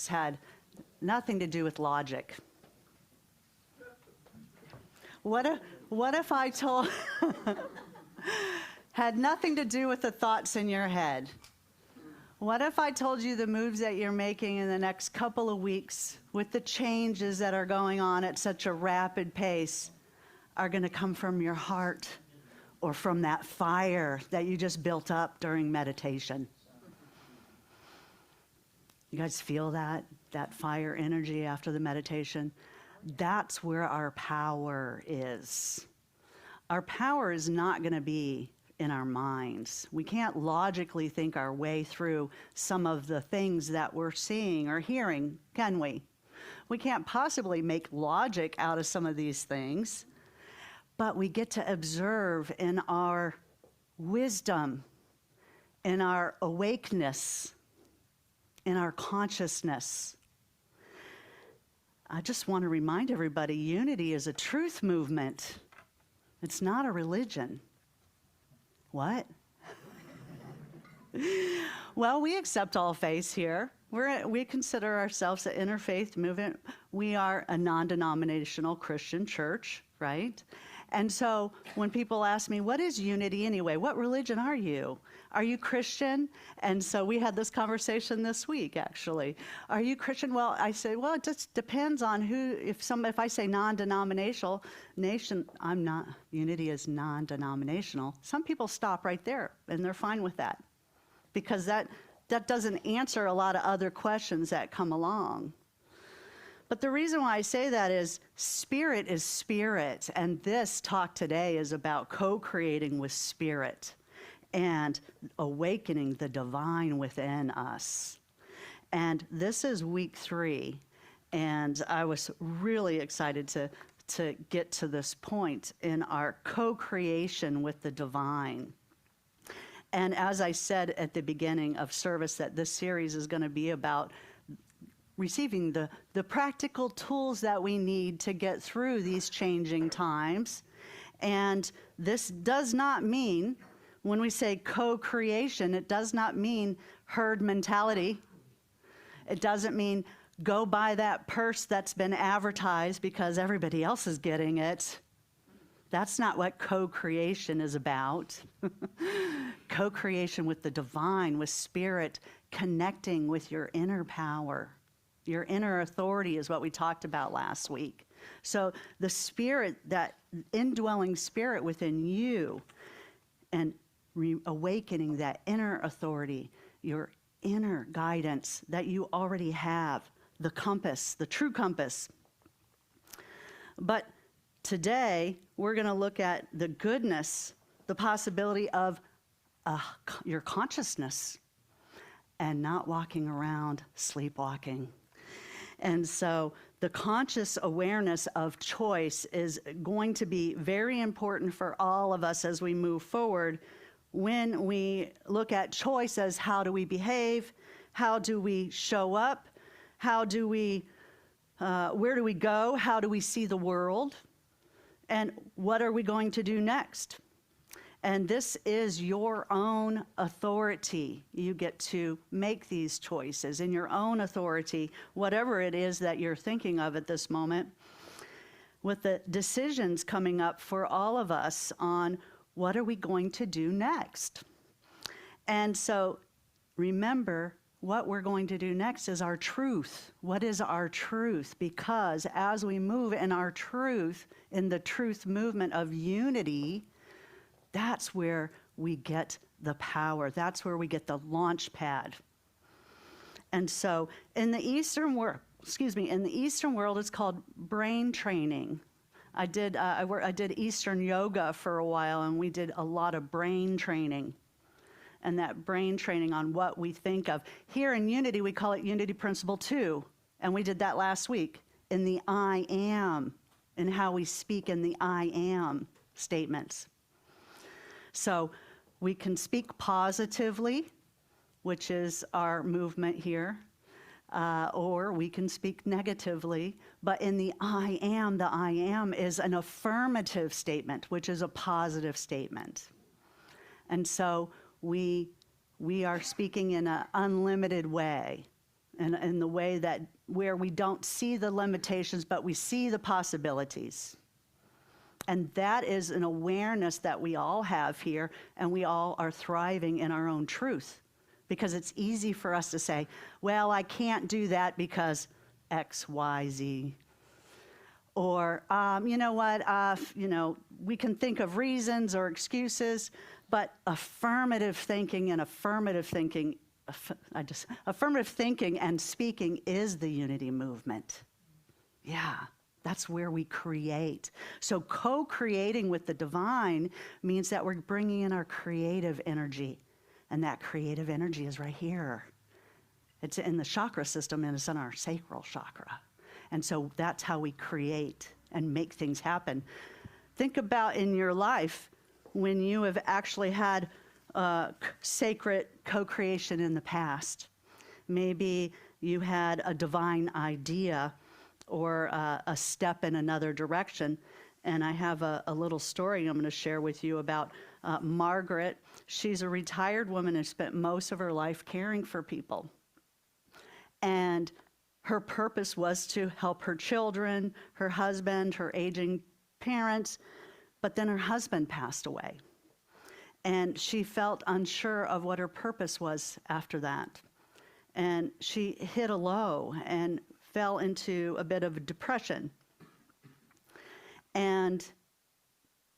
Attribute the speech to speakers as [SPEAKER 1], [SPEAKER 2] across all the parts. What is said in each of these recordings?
[SPEAKER 1] had nothing to do with logic. What if I told, had nothing to do with the thoughts in your head? What if I told you the moves that you're making in the next couple of weeks with the changes that are going on at such a rapid pace are going to come from your heart or from that fire that you just built up during meditation? You guys feel that fire energy after the meditation? That's where our power is. Our power is not going to be in our minds. We can't logically think our way through some of the things that we're seeing or hearing, can we? We can't possibly make logic out of some of these things, but we get to observe in our wisdom, in our awakeness, in our consciousness. I just want to remind everybody, unity is a truth movement. It's not a religion. What? Well, we accept all faiths here. We consider ourselves an interfaith movement. We are a non-denominational Christian church, right? And so when people ask me, what is unity anyway? What religion are you? Are you Christian? And so we had this conversation this week, actually. Are you Christian? Well, I say, well, it just depends on who. If I say non-denominational, I'm not. Unity is non-denominational. Some people stop right there, and they're fine with that, because that doesn't answer a lot of other questions that come along. But the reason why I say that is spirit, and this talk today is about co-creating with spirit and awakening the divine within us. And this is week 3, and I was really excited to get to this point in our co-creation with the divine. And as I said at the beginning of service, that this series is going to be about receiving the practical tools that we need to get through these changing times. And this does not mean, when we say co-creation, it does not mean herd mentality. It doesn't mean go buy that purse that's been advertised because everybody else is getting it. That's not what co-creation is about. Co-creation with the divine, with spirit, connecting with your inner power. Your inner authority is what we talked about last week. So the spirit, that indwelling spirit within you, and awakening that inner authority, your inner guidance that you already have, the compass, the true compass. But today, we're going to look at the goodness, the possibility of your consciousness, and not walking around sleepwalking. And so the conscious awareness of choice is going to be very important for all of us as we move forward when we look at choice as how do we behave, how do we show up, how do we, where do we go, how do we see the world, and what are we going to do next? And this is your own authority. You get to make these choices in your own authority, whatever it is that you're thinking of at this moment, with the decisions coming up for all of us on what are we going to do next. And so remember, what we're going to do next is our truth. What is our truth? Because as we move in our truth, in the truth movement of unity, that's where we get the power. That's where we get the launch pad. And so in the Eastern world, it's called brain training. I did Eastern yoga for a while, and we did a lot of brain training. And that brain training on what we think of. Here in Unity, we call it Unity Principle 2. And we did that last week in the I am, and how we speak in the I am statements. So we can speak positively, which is our movement here, or we can speak negatively. But in the I am is an affirmative statement, which is a positive statement. And so we are speaking in an unlimited way. and in the way that where we don't see the limitations, but we see the possibilities. And that is an awareness that we all have here, and we all are thriving in our own truth. Because it's easy for us to say, well, I can't do that because X, Y, Z. Or, you know what, we can think of reasons or excuses, but affirmative thinking and speaking is the unity movement. Yeah, that's where we create. So co-creating with the divine means that we're bringing in our creative energy. And that creative energy is right here. It's in the chakra system, and it's in our sacral chakra. And so that's how we create and make things happen. Think about in your life when you have actually had sacred co-creation in the past. Maybe you had a divine idea or a step in another direction. And I have a little story I'm going to share with you about Margaret. She's a retired woman who spent most of her life caring for people. And her purpose was to help her children, her husband, her aging parents, but then her husband passed away. And she felt unsure of what her purpose was after that. And she hit a low and fell into a bit of a depression. And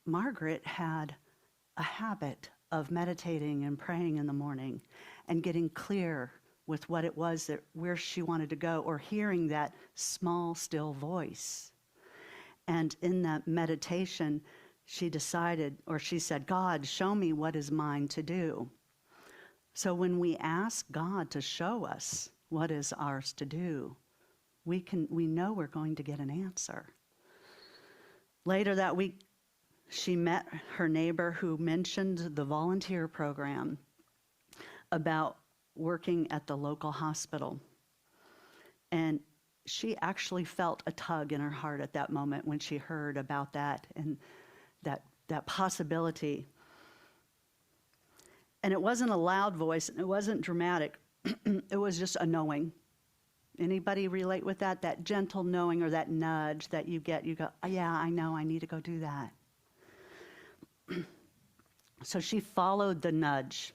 [SPEAKER 1] Margaret had a habit of meditating and praying in the morning and getting clear with what it was that where she wanted to go, or hearing that small, still voice. And in that meditation, she decided, or she said, God, show me what is mine to do. So when we ask God to show us what is ours to do, we know we're going to get an answer. Later that week, she met her neighbor who mentioned the volunteer program about working at the local hospital. And she actually felt a tug in her heart at that moment when she heard about that and that possibility. And it wasn't a loud voice, it wasn't dramatic, it was just a knowing. Anybody relate with that? That gentle knowing or that nudge that you get, you go, oh, yeah, I know, I need to go do that. So she followed the nudge.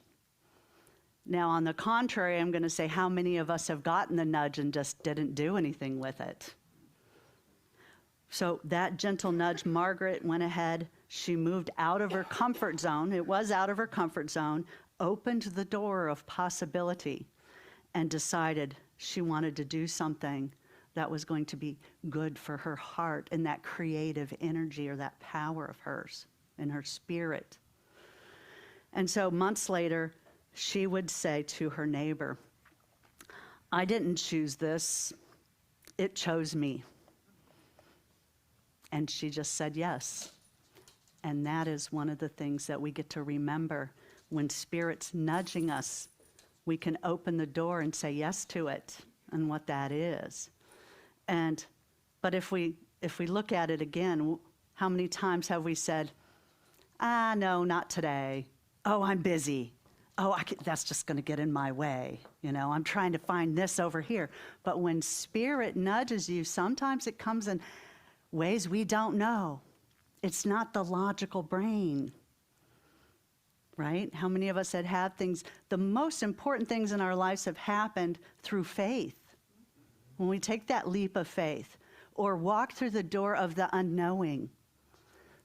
[SPEAKER 1] Now, on the contrary, I'm going to say how many of us have gotten the nudge and just didn't do anything with it. So that gentle nudge, Margaret went ahead. She moved out of her comfort zone. It was out of her comfort zone, opened the door of possibility, and decided she wanted to do something that was going to be good for her heart and that creative energy or that power of hers and her spirit. And so months later, she would say to her neighbor, I didn't choose this, it chose me. And she just said yes. And that is one of the things that we get to remember. When Spirit's nudging us, we can open the door and say yes to it and what that is. But if we look at it again, how many times have we said, no, not today. Oh, I'm busy. Oh, that's just going to get in my way. I'm trying to find this over here. But when Spirit nudges you, sometimes it comes in ways we don't know. It's not the logical brain, right? How many of us had things, the most important things in our lives have happened through faith. When we take that leap of faith or walk through the door of the unknowing,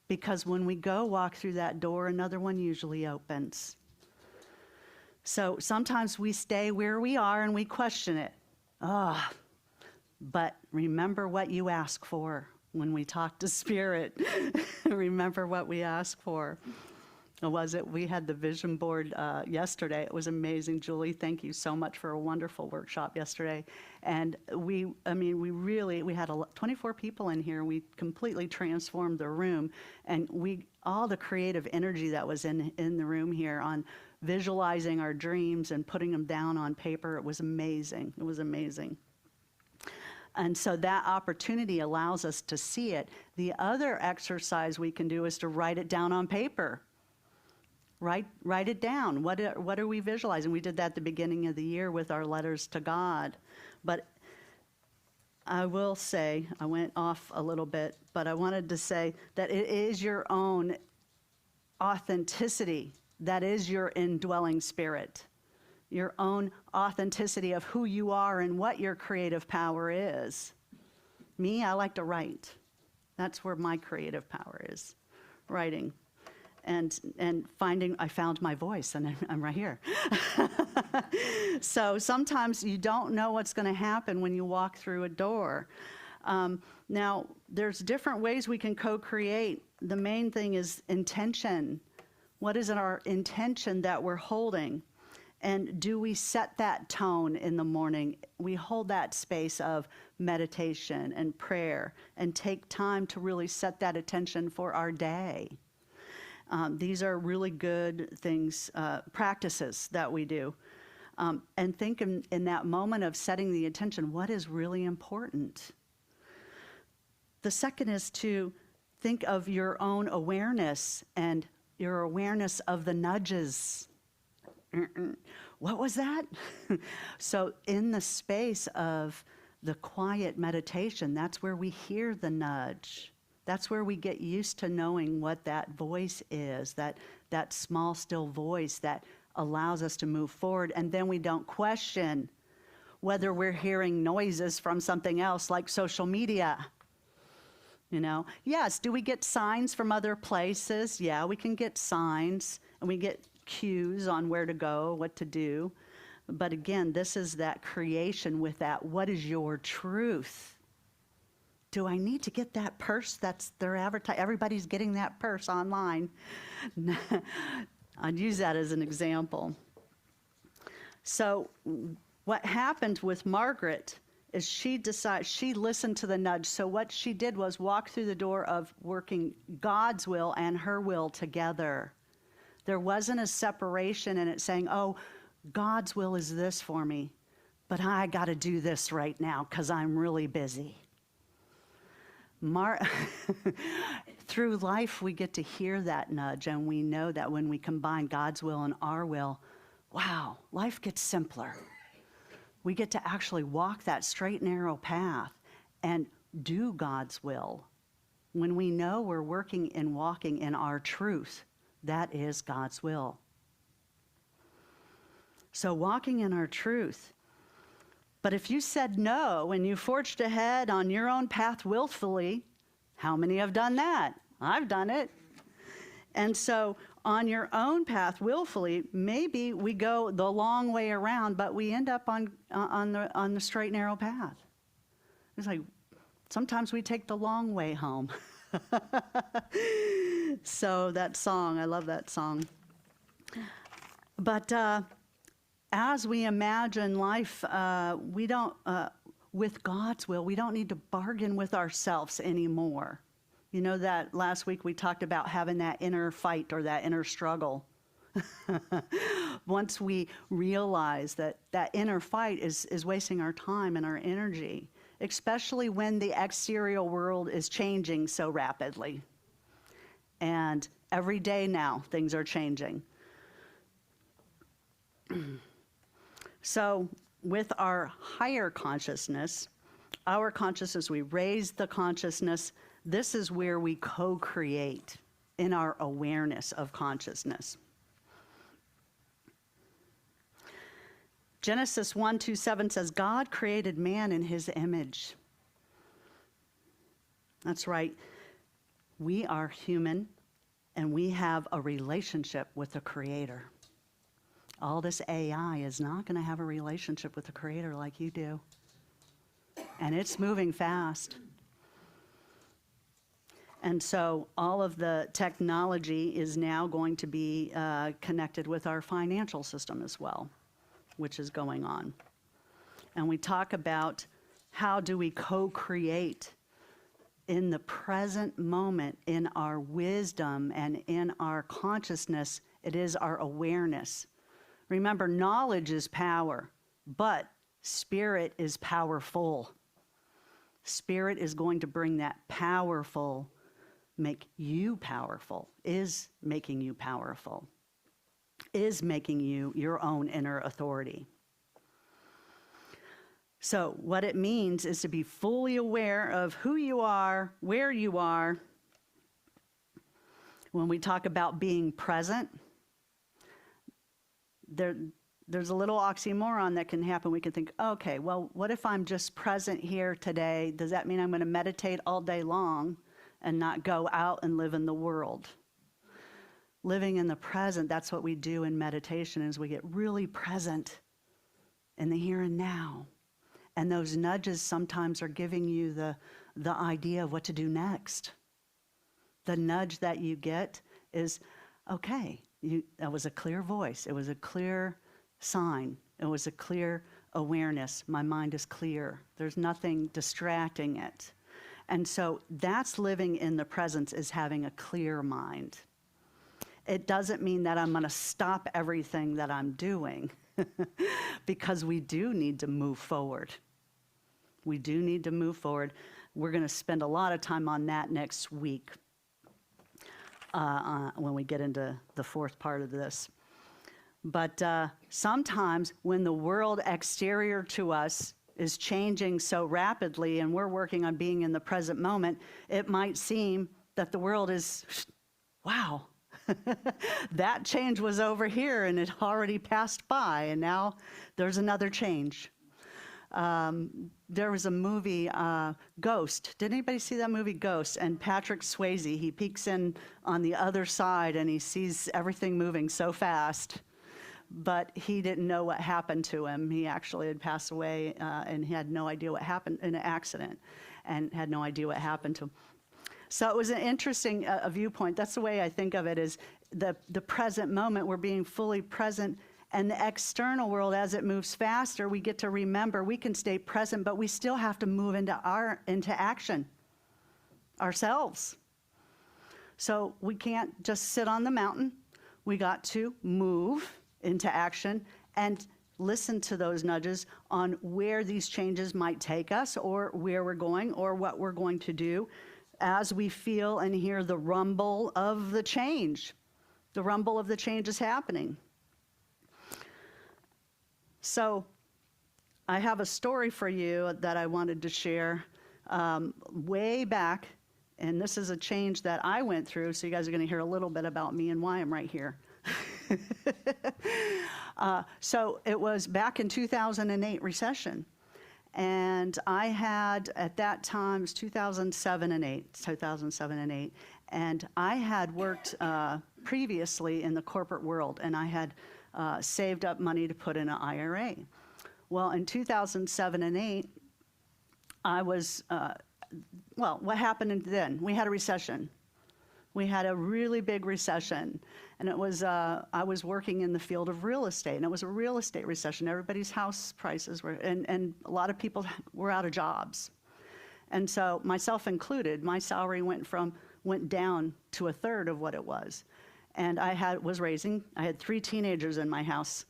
[SPEAKER 1] because when we go walk through that door, another one usually opens. So sometimes we stay where we are and we question it. But remember what you ask for when we talk to Spirit. Remember what we ask for. We had the vision board yesterday. It was amazing. Julie, thank you so much for a wonderful workshop yesterday. And we had 24 people in here. We completely transformed the room. And all the creative energy that was in the room here on visualizing our dreams and putting them down on paper, it was amazing. It was amazing. And so that opportunity allows us to see it. The other exercise we can do is to write it down on paper. Write it down. What are we visualizing? We did that at the beginning of the year with our letters to God. But I will say, I went off a little bit, but I wanted to say that it is your own authenticity that is your indwelling spirit, your own authenticity of who you are and what your creative power is. Me, I like to write. That's where my creative power is, writing. And finding, I found my voice, and I'm right here. So sometimes you don't know what's going to happen when you walk through a door. Now, there's different ways we can co-create. The main thing is intention. What is our intention that we're holding? And do we set that tone in the morning? We hold that space of meditation and prayer and take time to really set that attention for our day. These are really good things, practices that we do. And think in that moment of setting the intention, what is really important? The second is to think of your own awareness and your awareness of the nudges. What was that? So in the space of the quiet meditation, that's where we hear the nudge. That's where we get used to knowing what that voice is, that small, still voice that allows us to move forward. And then we don't question whether we're hearing noises from something else like social media. You know, yes, do we get signs from other places? Yeah, we can get signs, and we get cues on where to go, what to do. But again, this is that creation with that, what is your truth? Do I need to get that purse that's their advertising? Everybody's getting that purse online. I'd use that as an example. So what happened with Margaret is she listened to the nudge. So what she did was walk through the door of working God's will and her will together. There wasn't a separation in it saying, oh, God's will is this for me, but I got to do this right now because I'm really busy. Through life, we get to hear that nudge, and we know that when we combine God's will and our will, wow, life gets simpler. We get to actually walk that straight, narrow path and do God's will. When we know we're working and walking in our truth, that is God's will. So walking in our truth. But if you said no and you forged ahead on your own path willfully, how many have done that? I've done it. And so on your own path willfully, maybe we go the long way around, but we end up on the straight, narrow path. It's like sometimes we take the long way home. So that song, I love that song. But as we imagine life, we don't, with God's will, we don't need to bargain with ourselves anymore. You know that last week we talked about having that inner fight or that inner struggle. Once we realize that that inner fight is wasting our time and our energy, especially when the exterior world is changing so rapidly. And every day now, things are changing. So with our higher consciousness, we raise the consciousness. This is where we co-create in our awareness of consciousness. Genesis 1:2-7 says, God created man in his image. That's right. We are human, and we have a relationship with the Creator. All this AI is not going to have a relationship with the Creator like you do. And it's moving fast. And so all of the technology is now going to be connected with our financial system as well, which is going on. And we talk about how do we co-create in the present moment, in our wisdom and in our consciousness. It is our awareness. Remember, knowledge is power, but spirit is powerful. Spirit is going to bring that powerful, make you powerful, is making you powerful, is making you your own inner authority. So what it means is to be fully aware of who you are, where you are. When we talk about being present, there's a little oxymoron that can happen. We can think, okay, well, what if I'm just present here today? Does that mean I'm going to meditate all day long and not go out and live in the world? Living in the present, that's what we do in meditation, is we get really present in the here and now. And those nudges sometimes are giving you the idea of what to do next. The nudge that you get is, okay, that was a clear voice. It was a clear sign. It was a clear awareness. My mind is clear. There's nothing distracting it. And so that's living in the presence, is having a clear mind. It doesn't mean that I'm going to stop everything that I'm doing because we do need to move forward. We do need to move forward. We're going to spend a lot of time on that next week when we get into the fourth part of this. But sometimes when the world exterior to us is changing so rapidly and we're working on being in the present moment, it might seem that the world is, wow, that change was over here and it already passed by, and now there's another change. There was a movie, Ghost. Did anybody see that movie, Ghost? And Patrick Swayze, he peeks in on the other side and he sees everything moving so fast, but he didn't know what happened to him. He actually had passed away and he had no idea what happened in an accident and had no idea what happened to him. So it was an interesting viewpoint. That's the way I think of it, is the present moment. We're being fully present. And the external world, as it moves faster, we get to remember we can stay present, but we still have to move into action ourselves. So we can't just sit on the mountain. We got to move into action and listen to those nudges on where these changes might take us, or where we're going, or what we're going to do, as we feel and hear the rumble of the change. The rumble of the change is happening. So I have a story for you that I wanted to share way back, and this is a change that I went through, so you guys are going to hear a little bit about me and why I'm right here. So it was back in 2008 recession, and I had, at that time, it was 2007 and 8, and I had worked previously in the corporate world, and I had saved up money to put in an IRA. Well, in 2007 and 8, I was, what happened then? We had a recession. We had a really big recession, and it was, I was working in the field of real estate, and it was a real estate recession. Everybody's house prices were, and a lot of people were out of jobs. And so, myself included, my salary went down to a third of what it was. And I had 3 teenagers in my house,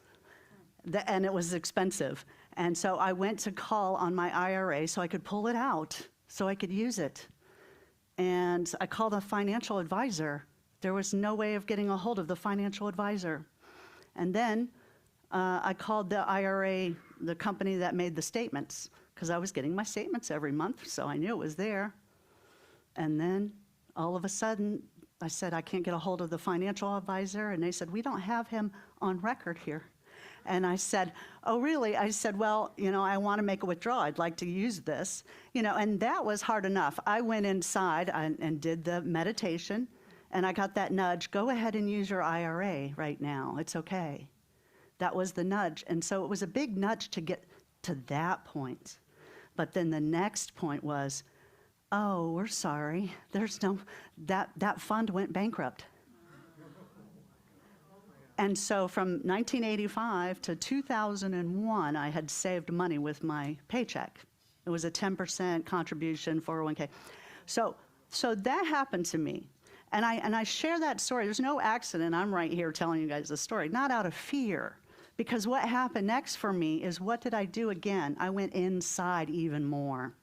[SPEAKER 1] and it was expensive. And so I went to call on my IRA so I could pull it out, so I could use it. And I called a financial advisor. There was no way of getting a hold of the financial advisor. And then I called the IRA, the company that made the statements, because I was getting my statements every month, so I knew it was there. And then all of a sudden, I said, I can't get a hold of the financial advisor. And they said, we don't have him on record here. And I said, oh, really? I said, well, I want to make a withdrawal. I'd like to use this. And that was hard enough. I went inside and did the meditation, and I got that nudge, go ahead and use your IRA right now. It's okay. That was the nudge. And so it was a big nudge to get to that point. But then the next point was, oh, we're sorry. That fund went bankrupt. And so from 1985 to 2001, I had saved money with my paycheck. It was a 10% contribution, 401k. So that happened to me. And I share that story. There's no accident. I'm right here telling you guys the story, not out of fear. Because what happened next for me is, what did I do again? I went inside even more,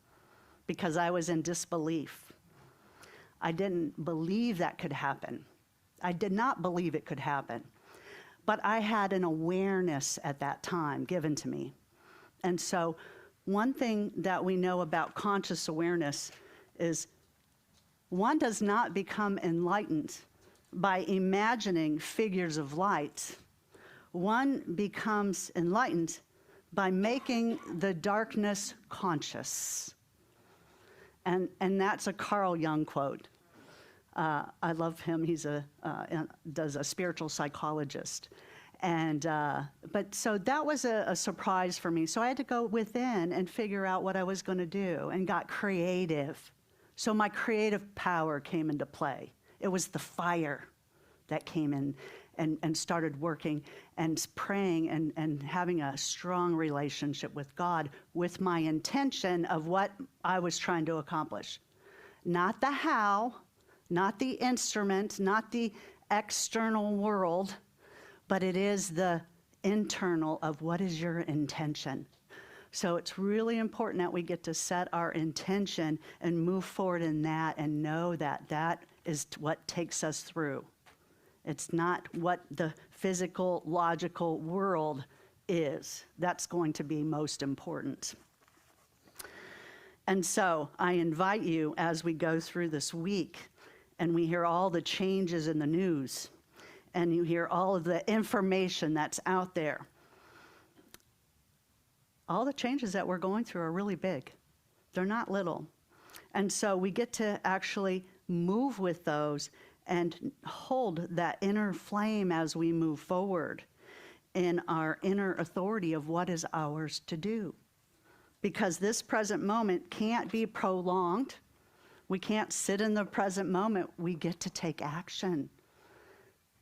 [SPEAKER 1] because I was in disbelief. I didn't believe that could happen. I did not believe it could happen. But I had an awareness at that time given to me. And so one thing that we know about conscious awareness is one does not become enlightened by imagining figures of light. One becomes enlightened by making the darkness conscious. And that's a Carl Jung quote. I love him. He's does a spiritual psychologist. But so that was a surprise for me. So I had to go within and figure out what I was going to do and got creative. So my creative power came into play. It was the fire that came in and started working and praying and having a strong relationship with God with my intention of what I was trying to accomplish. Not the how, not the instrument, not the external world, but it is the internal of what is your intention. So it's really important that we get to set our intention and move forward in that and know that that is what takes us through. It's not what the physical, logical world is. That's going to be most important. And so I invite you as we go through this week and we hear all the changes in the news and you hear all of the information that's out there. All the changes that we're going through are really big. They're not little. And so we get to actually move with those and hold that inner flame as we move forward in our inner authority of what is ours to do. Because this present moment can't be prolonged. We can't sit in the present moment. We get to take action.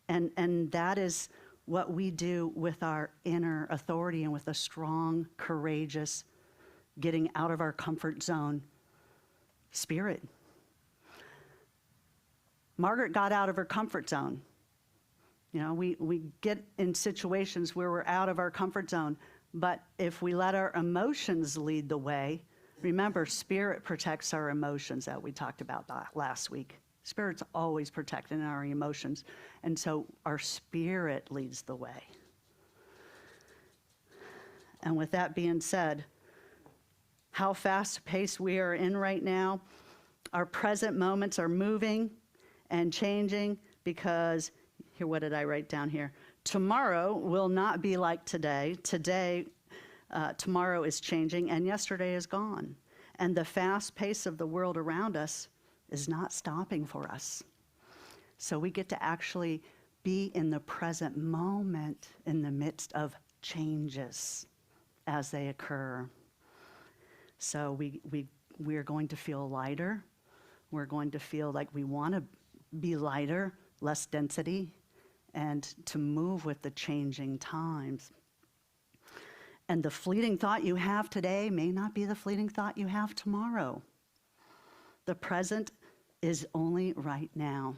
[SPEAKER 1] And that is what we do with our inner authority and with a strong, courageous, getting out of our comfort zone spirit. Margaret got out of her comfort zone. You know, we get in situations where we're out of our comfort zone, but if we let our emotions lead the way, remember, spirit protects our emotions that we talked about last week. Spirit's always protecting our emotions, and so our spirit leads the way. And with that being said, how fast-paced we are in right now, our present moments are moving and changing because, here, what did I write down here? Tomorrow will not be like today. Tomorrow is changing, and yesterday is gone. And the fast pace of the world around us is not stopping for us. So we get to actually be in the present moment in the midst of changes as they occur. So we are going to feel lighter. We're going to feel like we want to be lighter, less density, and to move with the changing times. And the fleeting thought you have today may not be the fleeting thought you have tomorrow. The present is only right now.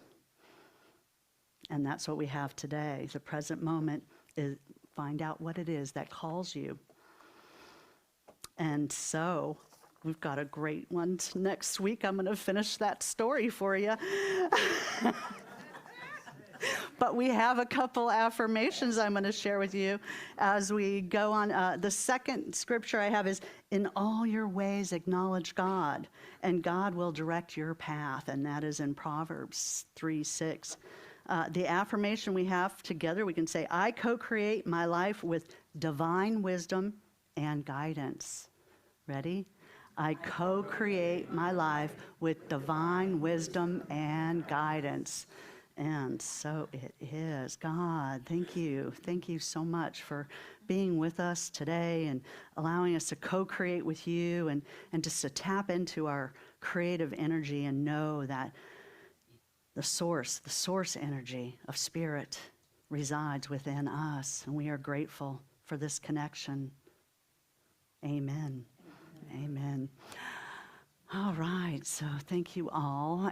[SPEAKER 1] And that's what we have today. The present moment is find out what it is that calls you. And so we've got a great one next week. I'm going to finish that story for you. But we have a couple affirmations I'm going to share with you as we go on. The second scripture I have is, in all your ways acknowledge God, and God will direct your path. And that is in Proverbs 3:6. The affirmation we have together, we can say, I co-create my life with divine wisdom and guidance. Ready? I co-create my life with divine wisdom and guidance. And so it is. God, thank you. Thank you so much for being with us today and allowing us to co-create with you and just to tap into our creative energy and know that the source energy of spirit resides within us. And we are grateful for this connection. Amen. Amen. All right. So thank you all.